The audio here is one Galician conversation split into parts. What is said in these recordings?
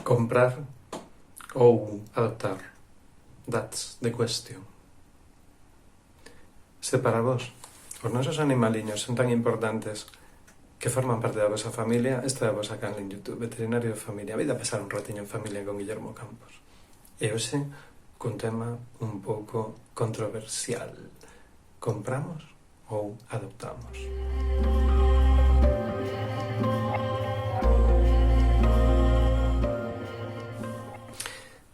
Comprar ou adoptar? That's the question. Se para vos os nosos animaliños son tan importantes que forman parte da vosa familia, esta é a vosa canal en YouTube, Veterinario de Familia. A vida pasar un ratiño en familia con Guillermo Campos. E hoxe, cun tema un pouco controversial. Compramos ou adoptamos?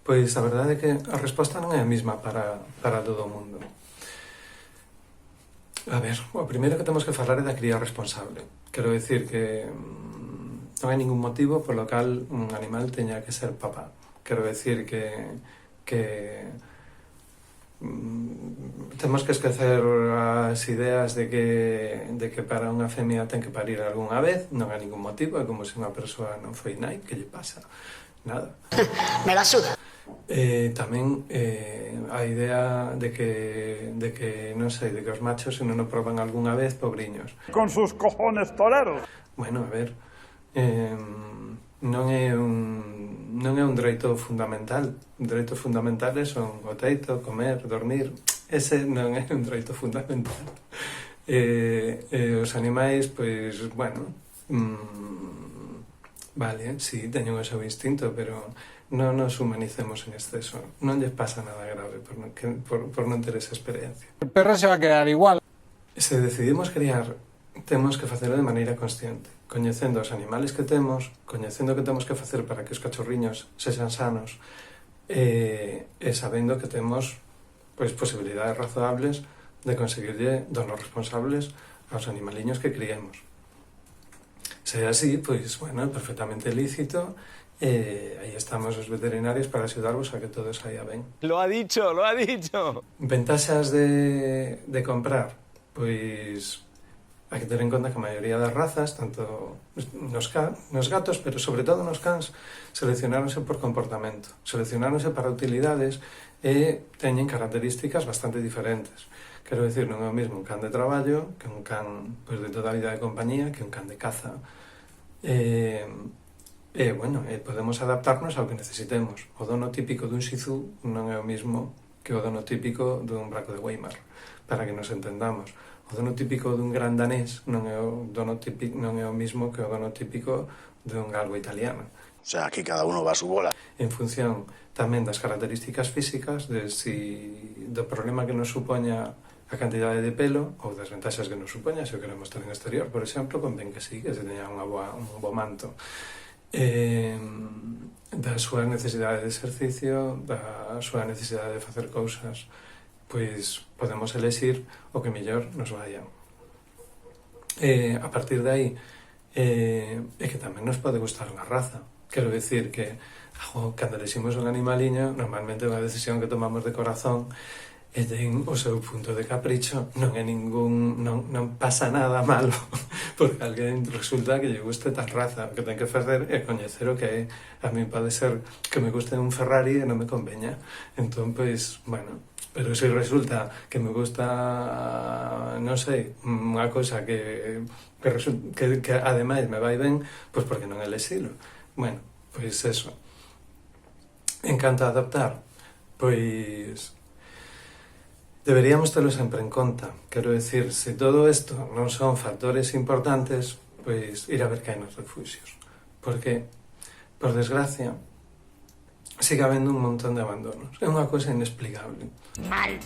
Pois a verdade é que a resposta non é a mesma para todo o mundo. A ver, o primeiro que temos que falar é da cría responsable. Quero dicir que non hai ningún motivo polo cal un animal teña que ser papá. Quero dicir que temos que esquecer as ideas de que para unha femia ten que parir algunha vez, non hai ningún motivo, é como se unha persoa non foi nai, que lle pasa? Nada. Me la suda. Tamén a idea de que non sei, de que os machos se non o proban algunha vez, pobriños. Con sus cojones toreros. Bueno, a ver, non é un dereito fundamental. Dereitos fundamentales son o teito, comer, dormir. Ese non é un dereito fundamental. Os animais, pois, bueno, vale, sí, teñen o seu instinto, pero non nos humanicemos en exceso. Non lles pasa nada grave por non ter esa experiencia. El perro se va a quedar igual. Se decidimos criar, temos que facelo de maneira consciente, coñecendo os animales que temos, coñecendo o que temos que facer para que os cachorriños sexan sanos, e sabendo que temos pois posibilidades razoables de conseguirlle donos responsables aos animaliños que criemos. Se é así, pois, bueno, perfectamente lícito, aí estamos os veterinarios para axudarvos a que todo saia ben. Lo ha dicho, lo ha dicho. Ventaxas de comprar, pois hai que ter en conta que a maioría das razas, tanto nos gatos, pero sobre todo nos cans, seleccionáronse por comportamento, seleccionáronse para utilidades e teñen características bastante diferentes. Quero dicir, non é o mesmo un can de traballo que un can pois, de toda a vida de compañía, que un can de caza. Podemos adaptarnos ao que necesitemos. O dono típico dun Shih Tzu non é o mesmo que o dono típico dun braco de Weimar, para que nos entendamos. O dono típico dun gran danés non é o mesmo que o dono típico dun galgo italiano. O sea, aquí cada uno va a su bola. En función tamén das características físicas, do problema que nos supoña a cantidade de pelo ou das ventaxas que nos supoña, se o queremos ter en exterior, por exemplo, convén que sí, que se teña un bo manto. Da súa necesidade de exercicio, da súa necesidade de facer cousas, pois podemos elexir o que mellor nos vaya. A partir de aí, é que tamén nos pode gustar unha raza. Quero dicir que cando eleximos un animaliño, normalmente é unha decisión que tomamos de corazón e ten o seu punto de capricho, non pasa nada malo porque alguén resulta que lle guste tal raza. O que ten que facer é coñecer o que é. A mí pode ser que me guste un Ferrari e non me conveña, entón, pois, bueno, pero se resulta que me gusta, non sei, unha cousa que ademais me vai ben, pois porque non elexilo. Bueno, pois eso. En canto a adoptar, pois deberíamos telo sempre en conta. Quero dicir, se todo isto non son factores importantes, pois ir a ver que hai nos refuxios. Porque, por desgracia, sigue habendo un montón de abandonos. É unha cousa inexplicable. Mal.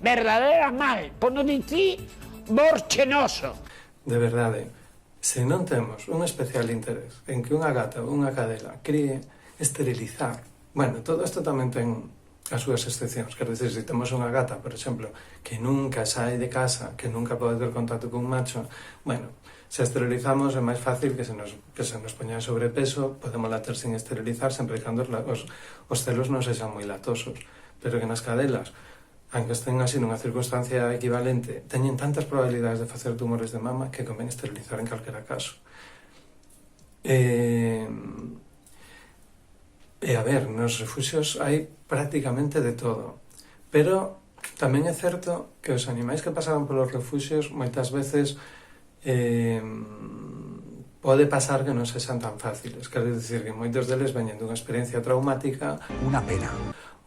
Verdadera mal. Por non dicir borchenoso. De verdade, se non temos un especial interés en que unha gata ou unha cadela críe, esterilizar. Bueno, todo isto tamén ten as súas excepcións. Quero dicir, se temos unha gata, por exemplo, que nunca sai de casa, que nunca pode ter contacto con un macho, bueno, se esterilizamos é máis fácil que se nos poña sobrepeso, podemos later sin esterilizar, sempre cando os celos non sexan moi latosos. Pero que nas cadelas, aunque estén así nunha circunstancia equivalente, teñen tantas probabilidades de facer tumores de mama que convén esterilizar en calquera caso. A ver, nos refuxios hai prácticamente de todo, pero tamén é certo que os animais que pasaban polos refuxios moitas veces pode pasar que non sexan tan fáciles. Quero dicir que moitos deles veñen dunha experiencia traumática Una pena.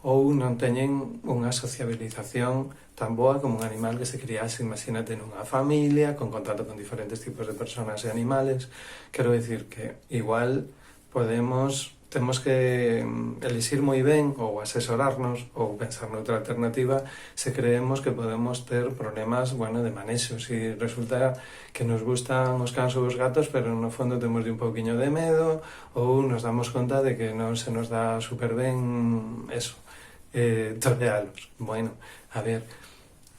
ou non teñen unha sociabilización tan boa como un animal que se criase, imagínate, nunha familia, con contacto con diferentes tipos de personas e animales. Quero dicir que igual temos que elixir moi ben ou asesorarnos ou pensar noutra alternativa se creemos que podemos ter problemas, de manexo. Si resulta que nos gustan os cans ou os gatos, pero no fondo temos un pouquiño de medo ou nos damos conta de que non se nos dá super ben eso, torealos. Bueno, a ver,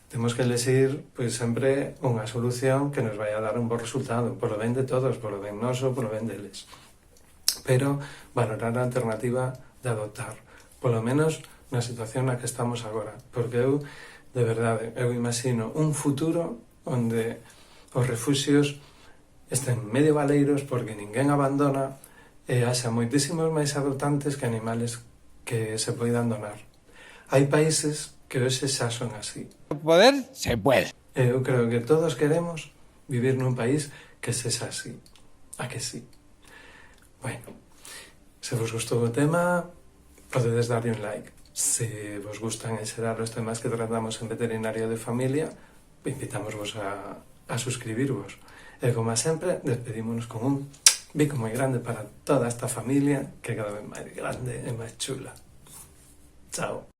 temos que elexir sempre unha solución que nos vai a dar un bo resultado, polo ben de todos, polo ben noso, polo ben deles. Pero valorar a alternativa de adoptar, polo menos na situación na que estamos agora, porque eu, de verdade, eu imagino un futuro onde os refuxios estén medio baleiros porque ninguén abandona e haxa moitísimos máis adoptantes que animales que se poidan donar. Hai países que hoxe xa son así. Poder se puede. Eu creo que todos queremos vivir nun país que sexa así. A que sí? Bueno, se vos gustou o tema, podedes darlle un like. Se vos gustan en xeral os temas que tratamos en Veterinario de Familia, invitámosvos a suscribirvos. E como sempre, despedímonos con un bico moi grande para toda esta familia que cada vez máis grande e máis chula. Chao.